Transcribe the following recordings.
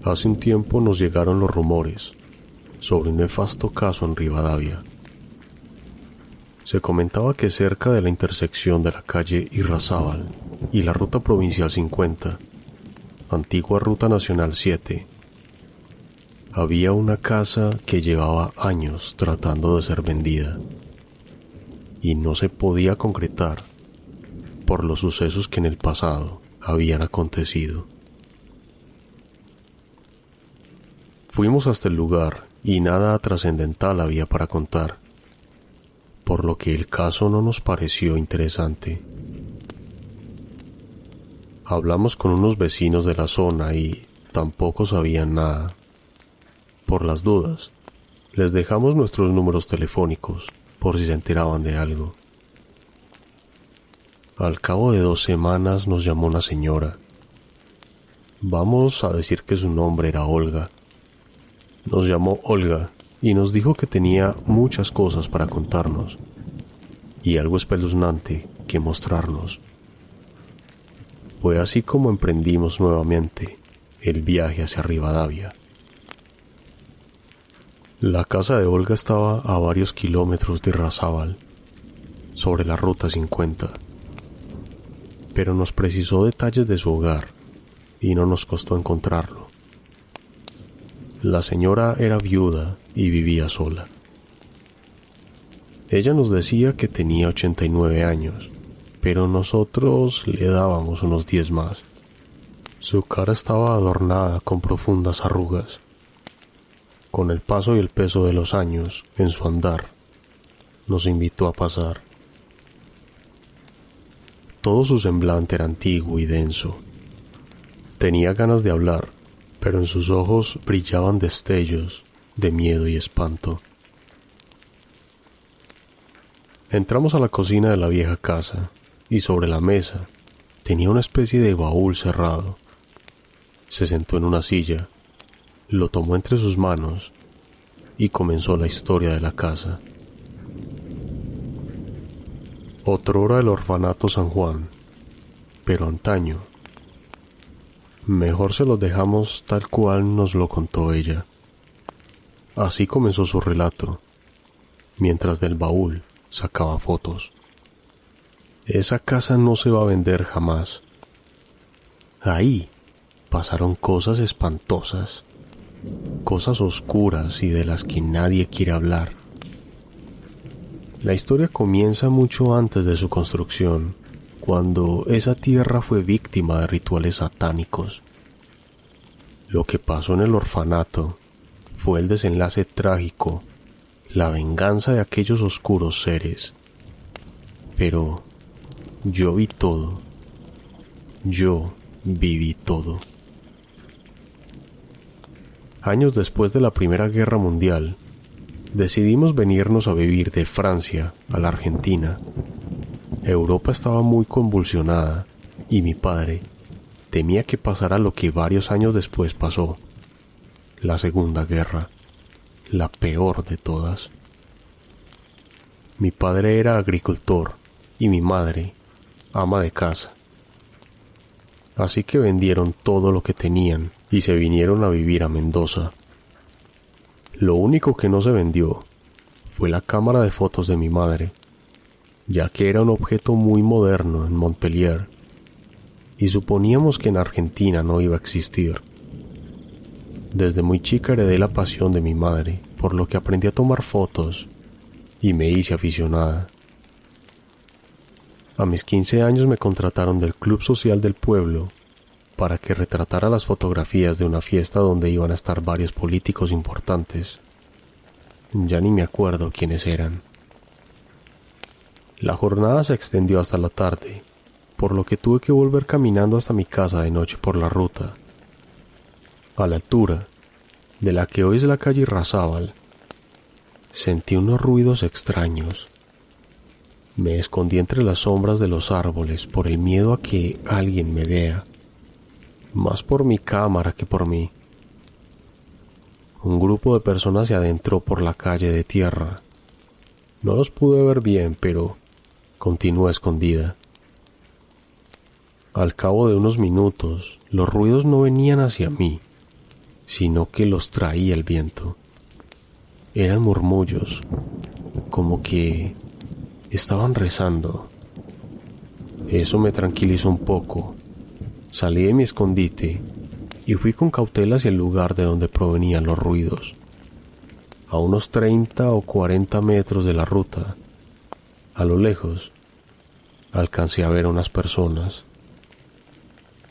Hace un tiempo nos llegaron los rumores sobre un nefasto caso en Rivadavia. Se comentaba que cerca de la intersección de la calle Irrazábal y la ruta provincial 50, antigua ruta nacional 7, había una casa que llevaba años tratando de ser vendida y no se podía concretar por los sucesos que en el pasado habían acontecido. Fuimos hasta el lugar y nada trascendental había para contar, por lo que el caso no nos pareció interesante. Hablamos con unos vecinos de la zona y tampoco sabían nada. Por las dudas, les dejamos nuestros números telefónicos por si se enteraban de algo. Al cabo de 2 semanas nos llamó una señora. Vamos a decir que su nombre era Olga. Nos llamó Olga y nos dijo que tenía muchas cosas para contarnos y algo espeluznante que mostrarnos. Fue así como emprendimos nuevamente el viaje hacia Rivadavia. La casa de Olga estaba a varios kilómetros de Irrazábal, sobre la ruta 50, pero nos precisó detalles de su hogar y no nos costó encontrarlo. La señora era viuda y vivía sola. Ella nos decía que tenía 89 años, pero nosotros le dábamos unos 10 más. Su cara estaba adornada con profundas arrugas. Con el paso y el peso de los años en su andar, nos invitó a pasar. Todo su semblante era antiguo y denso. Tenía ganas de hablar, pero en sus ojos brillaban destellos de miedo y espanto. Entramos a la cocina de la vieja casa y sobre la mesa tenía una especie de baúl cerrado. Se sentó en una silla, lo tomó entre sus manos y comenzó la historia de la casa. Otrora el orfanato San Juan, pero antaño. Mejor se los dejamos tal cual nos lo contó ella. Así comenzó su relato, mientras del baúl sacaba fotos. Esa casa no se va a vender jamás. Ahí pasaron cosas espantosas, cosas oscuras y de las que nadie quiere hablar. La historia comienza mucho antes de su construcción, cuando esa tierra fue víctima de rituales satánicos. Lo que pasó en el orfanato fue el desenlace trágico, la venganza de aquellos oscuros seres. Pero yo vi todo. Yo viví todo. Años después de la Primera Guerra Mundial, decidimos venirnos a vivir de Francia a la Argentina. Europa estaba muy convulsionada y mi padre temía que pasara lo que varios años después pasó, la Segunda Guerra, la peor de todas. Mi padre era agricultor y mi madre ama de casa. Así que vendieron todo lo que tenían y se vinieron a vivir a Mendoza. Lo único que no se vendió fue la cámara de fotos de mi madre, ya que era un objeto muy moderno en Montpellier, y suponíamos que en Argentina no iba a existir. Desde muy chica heredé la pasión de mi madre, por lo que aprendí a tomar fotos y me hice aficionada. A mis 15 años me contrataron del Club Social del pueblo para que retratara las fotografías de una fiesta donde iban a estar varios políticos importantes. Ya ni me acuerdo quiénes eran. La jornada se extendió hasta la tarde, por lo que tuve que volver caminando hasta mi casa de noche por la ruta. A la altura de la que hoy es la calle Irrazábal, sentí unos ruidos extraños. Me escondí entre las sombras de los árboles por el miedo a que alguien me vea, más por mi cámara que por mí. Un grupo de personas se adentró por la calle de tierra. No los pude ver bien, pero continué escondida. Al cabo de unos minutos, los ruidos no venían hacia mí, sino que los traía el viento. Eran murmullos, como que estaban rezando. Eso me tranquilizó un poco. Salí de mi escondite y fui con cautela hacia el lugar de donde provenían los ruidos. A unos 30 o 40 metros de la ruta, a lo lejos, alcancé a ver a unas personas.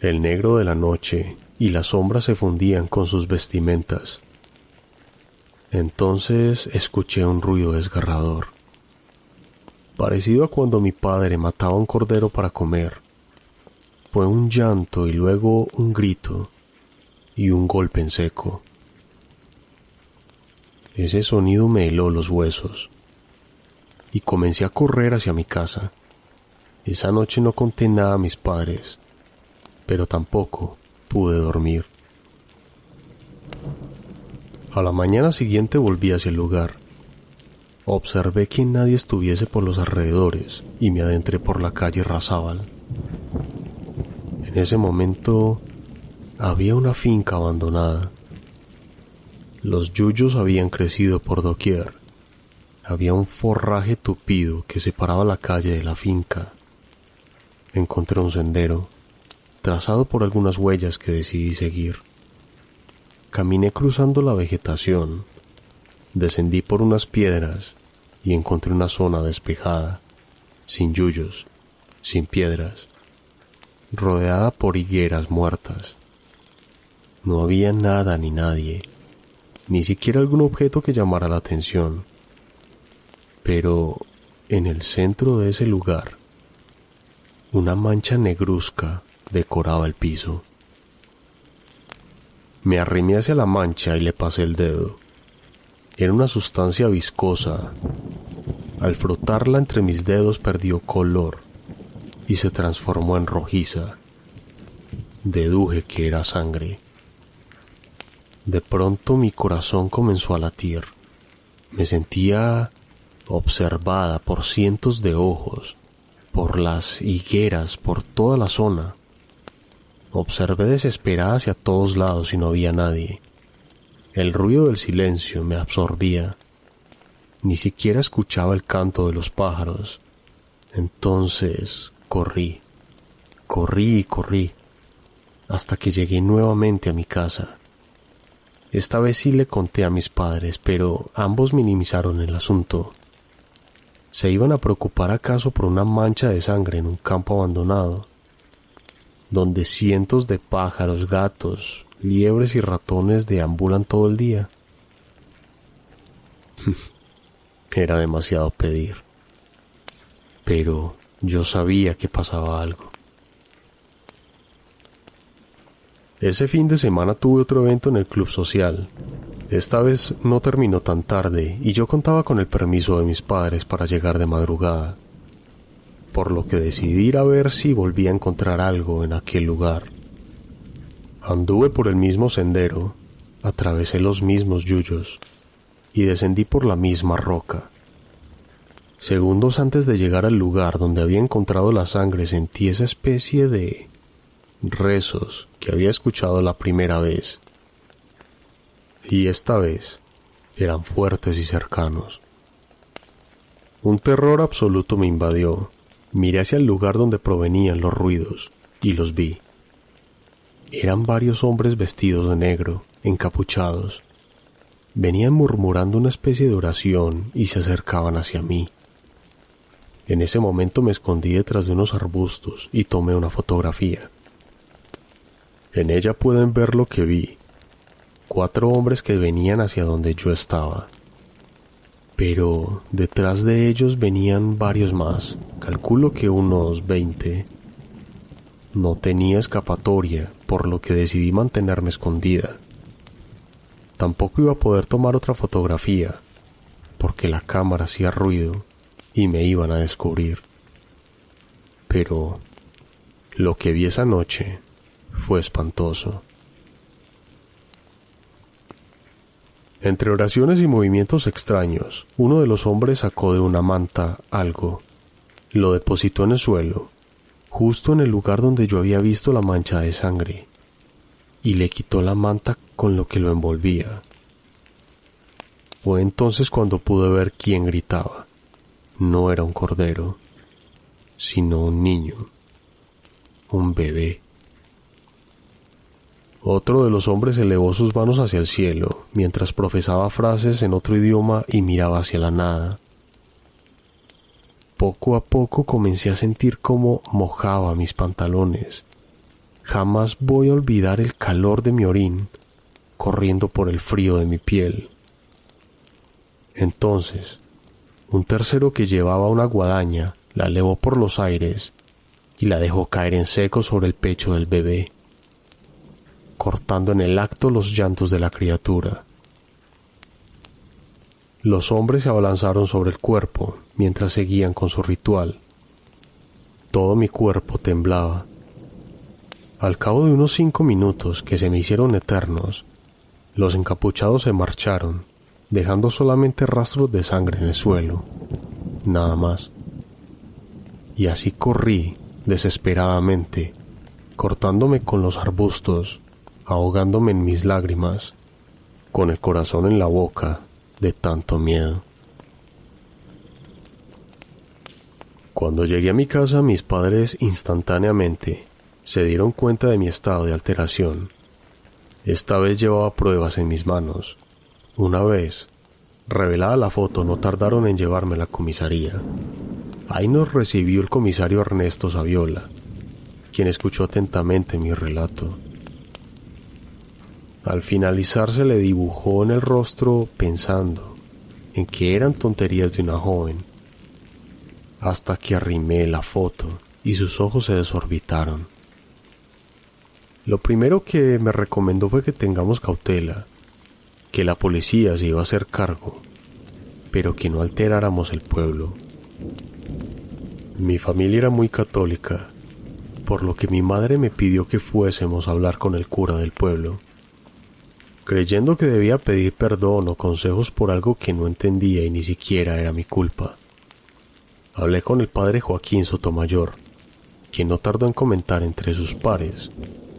El negro de la noche y las sombras se fundían con sus vestimentas. Entonces escuché un ruido desgarrador, parecido a cuando mi padre mataba un cordero para comer. Fue un llanto y luego un grito y un golpe en seco. Ese sonido me heló los huesos y comencé a correr hacia mi casa. Esa noche no conté nada a mis padres, pero tampoco pude dormir. A la mañana siguiente volví hacia el lugar. Observé que nadie estuviese por los alrededores y me adentré por la calle Razábal. En ese momento había una finca abandonada. Los yuyos habían crecido por doquier. Había un forraje tupido que separaba la calle de la finca. Encontré un sendero, trazado por algunas huellas que decidí seguir. Caminé cruzando la vegetación, descendí por unas piedras y encontré una zona despejada, sin yuyos, sin piedras, rodeada por higueras muertas. No había nada ni nadie, ni siquiera algún objeto que llamara la atención. Pero en el centro de ese lugar, una mancha negruzca decoraba el piso. Me arrimé hacia la mancha y le pasé el dedo. Era una sustancia viscosa. Al frotarla entre mis dedos perdió color y se transformó en rojiza. Deduje que era sangre. De pronto mi corazón comenzó a latir. Me sentía observada por cientos de ojos, por las higueras, por toda la zona. Observé desesperada hacia todos lados y no había nadie. El ruido del silencio me absorbía. Ni siquiera escuchaba el canto de los pájaros. Entonces corrí, hasta que llegué nuevamente a mi casa. Esta vez sí le conté a mis padres, pero ambos minimizaron el asunto. ¿Se iban a preocupar acaso por una mancha de sangre en un campo abandonado, donde cientos de pájaros, gatos, liebres y ratones deambulan todo el día? Era demasiado pedir, pero yo sabía que pasaba algo. Ese fin de semana tuve otro evento en el club social. Esta vez no terminó tan tarde y yo contaba con el permiso de mis padres para llegar de madrugada, por lo que decidí ir a ver si volvía a encontrar algo en aquel lugar. Anduve por el mismo sendero, atravesé los mismos yuyos y descendí por la misma roca. Segundos antes de llegar al lugar donde había encontrado la sangre sentí esa especie de rezos que había escuchado la primera vez. Y esta vez eran fuertes y cercanos. Un terror absoluto me invadió. Miré hacia el lugar donde provenían los ruidos y los vi. Eran varios hombres vestidos de negro, encapuchados. Venían murmurando una especie de oración y se acercaban hacia mí. En ese momento me escondí detrás de unos arbustos y tomé una fotografía. En ella pueden ver lo que vi. 4 hombres que venían hacia donde yo estaba. Pero detrás de ellos venían varios más, calculo que unos 20. No tenía escapatoria, por lo que decidí mantenerme escondida. Tampoco iba a poder tomar otra fotografía, porque la cámara hacía ruido y me iban a descubrir. Pero lo que vi esa noche fue espantoso. Entre oraciones y movimientos extraños, uno de los hombres sacó de una manta algo. Lo depositó en el suelo, justo en el lugar donde yo había visto la mancha de sangre. y le quitó la manta con lo que lo envolvía. Fue entonces cuando pude ver quién gritaba. No era un cordero, sino un niño, un bebé. Otro de los hombres elevó sus manos hacia el cielo, mientras profesaba frases en otro idioma y miraba hacia la nada. Poco a poco comencé a sentir cómo mojaba mis pantalones. Jamás voy a olvidar el calor de mi orín corriendo por el frío de mi piel. Entonces, un tercero que llevaba una guadaña la elevó por los aires y la dejó caer en seco sobre el pecho del bebé, cortando en el acto los llantos de la criatura. Los hombres se abalanzaron sobre el cuerpo mientras seguían con su ritual. Todo mi cuerpo temblaba. Al cabo de unos 5 minutos que se me hicieron eternos, los encapuchados se marcharon, dejando solamente rastros de sangre en el suelo, nada más. Y así corrí desesperadamente, cortándome con los arbustos, ahogándome en mis lágrimas, con el corazón en la boca de tanto miedo. Cuando llegué a mi casa, mis padres instantáneamente se dieron cuenta de mi estado de alteración. Esta vez llevaba pruebas en mis manos. Una vez revelada la foto, no tardaron en llevarme a la comisaría. Ahí nos recibió el comisario Ernesto Saviola, quien escuchó atentamente mi relato. Al finalizar se le dibujó en el rostro pensando en que eran tonterías de una joven, hasta que arrimé la foto y sus ojos se desorbitaron. Lo primero que me recomendó fue que tengamos cautela, que la policía se iba a hacer cargo, pero que no alteráramos el pueblo. Mi familia era muy católica, por lo que mi madre me pidió que fuésemos a hablar con el cura del pueblo, creyendo que debía pedir perdón o consejos por algo que no entendía y ni siquiera era mi culpa. Hablé con el padre Joaquín Sotomayor, quien no tardó en comentar entre sus pares,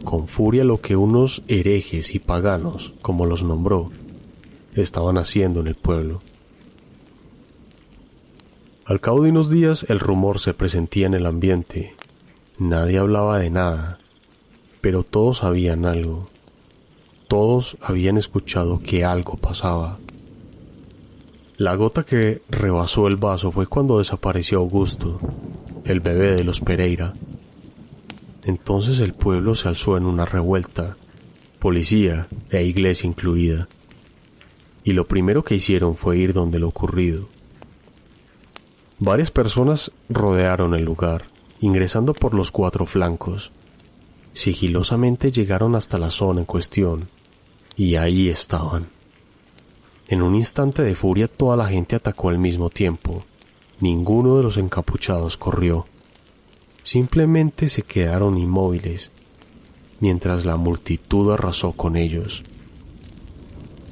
con furia, lo que unos herejes y paganos, como los nombró, estaban haciendo en el pueblo. Al cabo de unos días el rumor se presentía en el ambiente. Nadie hablaba de nada, pero todos sabían algo. Todos habían escuchado que algo pasaba. La gota que rebasó el vaso fue cuando desapareció Augusto, el bebé de los Pereira. Entonces el pueblo se alzó en una revuelta, policía e iglesia incluida, y lo primero que hicieron fue ir donde lo ocurrido. Varias personas rodearon el lugar, ingresando por los 4 flancos. Sigilosamente llegaron hasta la zona en cuestión, y ahí estaban. En un instante de furia toda la gente atacó al mismo tiempo. Ninguno de los encapuchados corrió. Simplemente se quedaron inmóviles, mientras la multitud arrasó con ellos.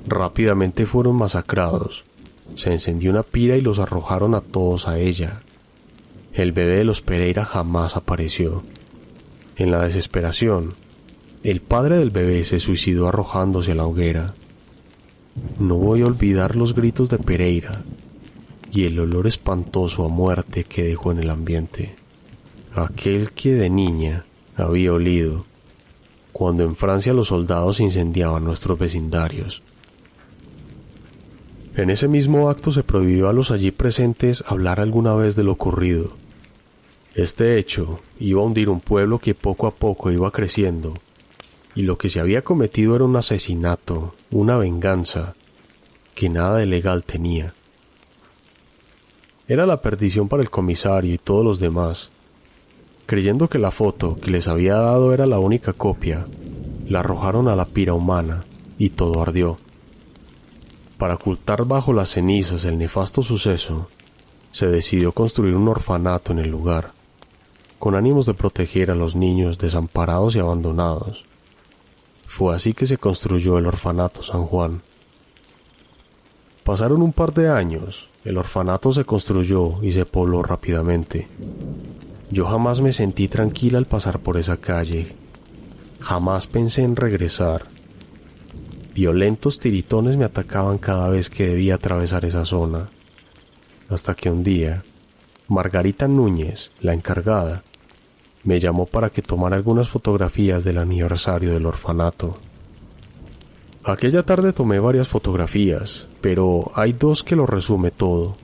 Rápidamente fueron masacrados. Se encendió una pira y los arrojaron a todos a ella. El bebé de los Pereira jamás apareció. En la desesperación, el padre del bebé se suicidó arrojándose a la hoguera. No voy a olvidar los gritos de Pereira y el olor espantoso a muerte que dejó en el ambiente. Aquel que de niña había olido cuando en Francia los soldados incendiaban nuestros vecindarios. En ese mismo acto se prohibió a los allí presentes hablar alguna vez de lo ocurrido. Este hecho iba a hundir un pueblo que poco a poco iba creciendo, y lo que se había cometido era un asesinato, una venganza, que nada de legal tenía. Era la perdición para el comisario y todos los demás. Creyendo que la foto que les había dado era la única copia, la arrojaron a la pira humana y todo ardió. Para ocultar bajo las cenizas el nefasto suceso, se decidió construir un orfanato en el lugar, con ánimos de proteger a los niños desamparados y abandonados. Fue así que se construyó el Orfanato San Juan. Pasaron un par de años, el orfanato se construyó y se pobló rápidamente. Yo jamás me sentí tranquila al pasar por esa calle. Jamás pensé en regresar. Violentos tiritones me atacaban cada vez que debía atravesar esa zona, hasta que un día, Margarita Núñez, la encargada, me llamó para que tomara algunas fotografías del aniversario del orfanato. Aquella tarde tomé varias fotografías, pero hay dos que lo resume todo.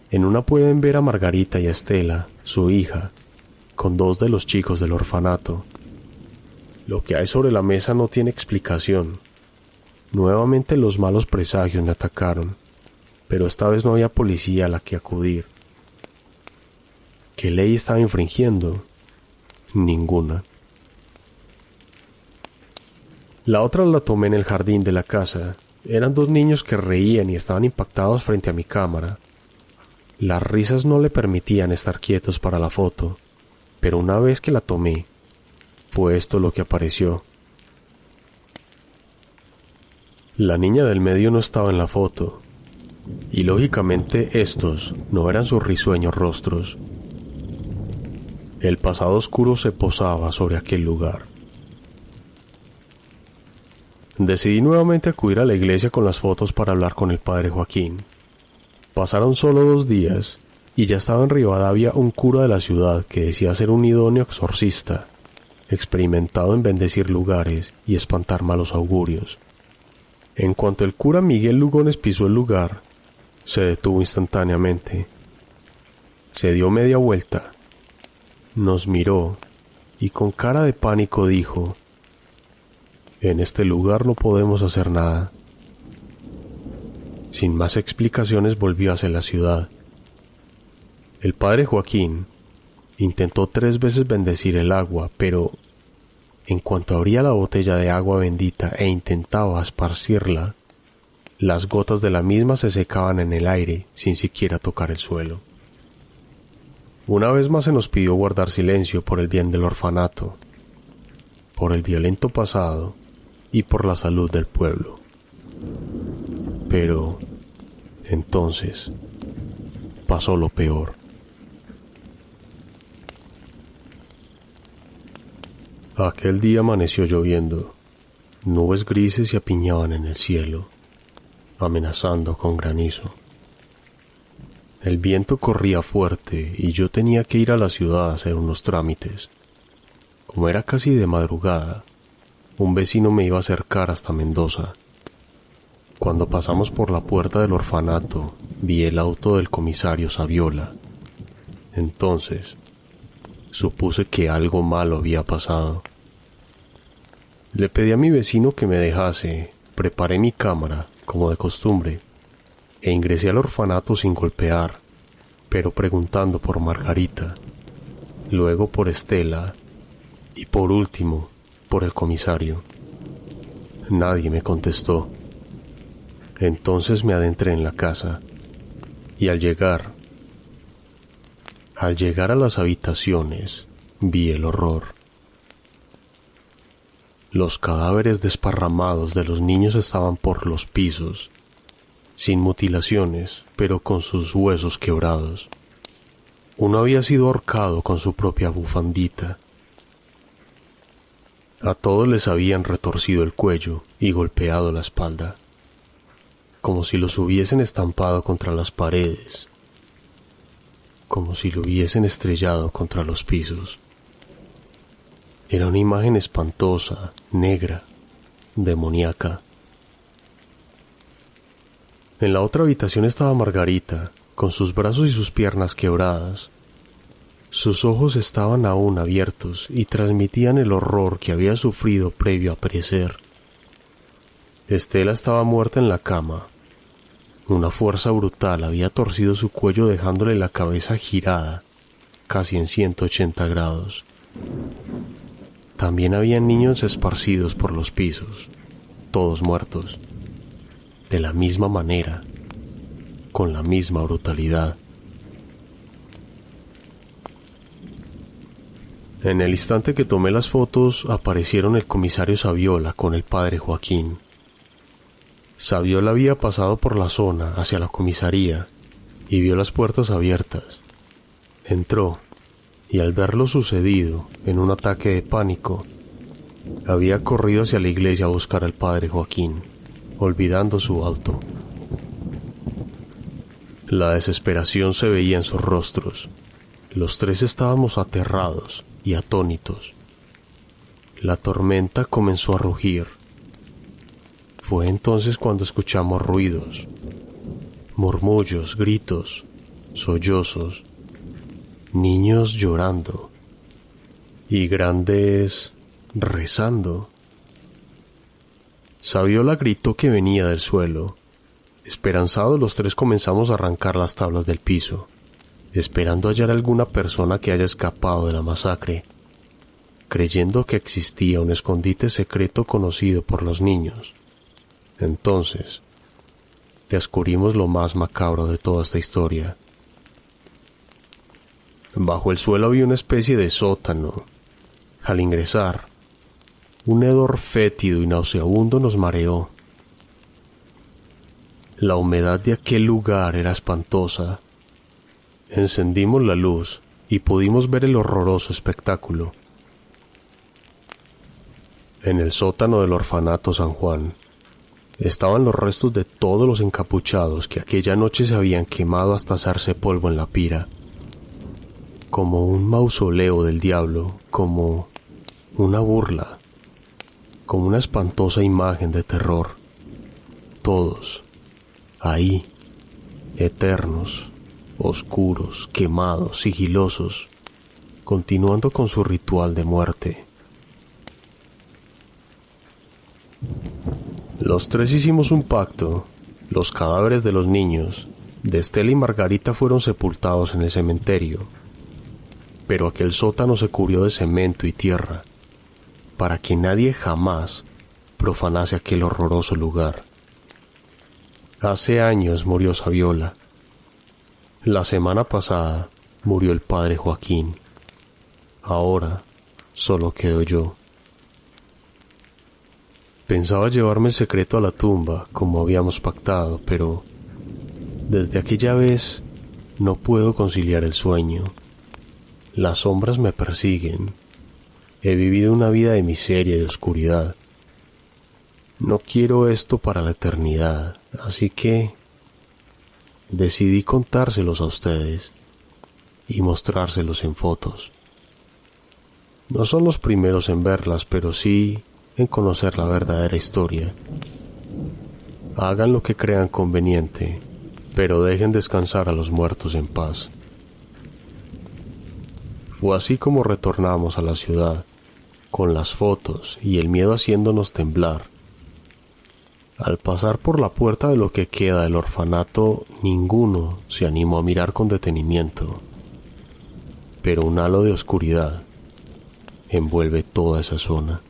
En una pueden ver a Margarita y a Estela, su hija, con dos de los chicos del orfanato. Lo que hay sobre la mesa no tiene explicación. Nuevamente los malos presagios me atacaron, pero esta vez no había policía a la que acudir. ¿Qué ley estaba infringiendo? Ninguna. La otra la tomé en el jardín de la casa. Eran dos niños que reían y estaban impactados frente a mi cámara. Las risas no le permitían estar quietos para la foto, pero una vez que la tomé, fue esto lo que apareció. La niña del medio no estaba en la foto, y lógicamente estos no eran sus risueños rostros. El pasado oscuro se posaba sobre aquel lugar. Decidí nuevamente acudir a la iglesia con las fotos para hablar con el padre Joaquín. Pasaron solo 2 días, y ya estaba en Rivadavia un cura de la ciudad que decía ser un idóneo exorcista, experimentado en bendecir lugares y espantar malos augurios. En cuanto el cura Miguel Lugones pisó el lugar, se detuvo instantáneamente. Se dio media vuelta, nos miró y con cara de pánico dijo: «En este lugar no podemos hacer nada». Sin más explicaciones volvió hacia la ciudad. El padre Joaquín intentó 3 veces bendecir el agua, pero en cuanto abría la botella de agua bendita e intentaba esparcirla, las gotas de la misma se secaban en el aire sin siquiera tocar el suelo. Una vez más se nos pidió guardar silencio por el bien del orfanato, por el violento pasado y por la salud del pueblo. Pero entonces pasó lo peor. Aquel día amaneció lloviendo. Nubes grises se apiñaban en el cielo, amenazando con granizo. El viento corría fuerte y yo tenía que ir a la ciudad a hacer unos trámites. Como era casi de madrugada, un vecino me iba a acercar hasta Mendoza. Cuando pasamos por la puerta del orfanato, vi el auto del comisario Saviola. Entonces, supuse que algo malo había pasado. Le pedí a mi vecino que me dejase, preparé mi cámara, como de costumbre, e ingresé al orfanato sin golpear, pero preguntando por Margarita, luego por Estela, y por último, por el comisario. Nadie me contestó. Entonces me adentré en la casa, y al llegar a las habitaciones, vi el horror. Los cadáveres desparramados de los niños estaban por los pisos, sin mutilaciones, pero con sus huesos quebrados. Uno había sido ahorcado con su propia bufandita. A todos les habían retorcido el cuello y golpeado la espalda, como si los hubiesen estampado contra las paredes, como si lo hubiesen estrellado contra los pisos. Era una imagen espantosa, negra, demoníaca. En la otra habitación estaba Margarita, con sus brazos y sus piernas quebradas. Sus ojos estaban aún abiertos y transmitían el horror que había sufrido previo a perecer. Estela estaba muerta en la cama. Una fuerza brutal había torcido su cuello dejándole la cabeza girada, casi en 180 grados. También había niños esparcidos por los pisos, todos muertos, de la misma manera, con la misma brutalidad. En el instante que tomé las fotos, aparecieron el comisario Saviola con el padre Joaquín. Saviola había pasado por la zona hacia la comisaría y vio las puertas abiertas. Entró y al ver lo sucedido, en un ataque de pánico, Había corrido hacia la iglesia a buscar al padre Joaquín, olvidando su auto. La desesperación se veía en sus rostros. Los tres estábamos aterrados y atónitos. La tormenta comenzó a rugir. Fue entonces cuando escuchamos ruidos, murmullos, gritos, sollozos, niños llorando y grandes rezando. Saviola gritó que venía del suelo. Esperanzados, los tres comenzamos a arrancar las tablas del piso, esperando hallar alguna persona que haya escapado de la masacre, creyendo que existía un escondite secreto conocido por los niños. Entonces, descubrimos lo más macabro de toda esta historia. Bajo el suelo había una especie de sótano. Al ingresar, un hedor fétido y nauseabundo nos mareó. La humedad de aquel lugar era espantosa. Encendimos la luz y pudimos ver el horroroso espectáculo. En el sótano del orfanato San Juan estaban los restos de todos los encapuchados que aquella noche se habían quemado hasta hacerse polvo en la pira. Como un mausoleo del diablo, como una burla, como una espantosa imagen de terror. Todos, ahí, eternos, oscuros, quemados, sigilosos, continuando con su ritual de muerte. Los tres hicimos un pacto. Los cadáveres de los niños, de Estela y Margarita, fueron sepultados en el cementerio, pero aquel sótano se cubrió de cemento y tierra, para que nadie jamás profanase aquel horroroso lugar. Hace años murió Saviola. La semana pasada murió el padre Joaquín. Ahora solo quedo yo. Pensaba llevarme el secreto a la tumba, como habíamos pactado, pero desde aquella vez no puedo conciliar el sueño. Las sombras me persiguen. He vivido una vida de miseria y oscuridad. No quiero esto para la eternidad, así que decidí contárselos a ustedes y mostrárselos en fotos. No son los primeros en verlas, pero sí en conocer la verdadera historia. Hagan lo que crean conveniente, pero dejen descansar a los muertos en paz. Fue así como retornamos a la ciudad, con las fotos y el miedo haciéndonos temblar. Al pasar por la puerta de lo que queda del orfanato, ninguno se animó a mirar con detenimiento, pero un halo de oscuridad envuelve toda esa zona.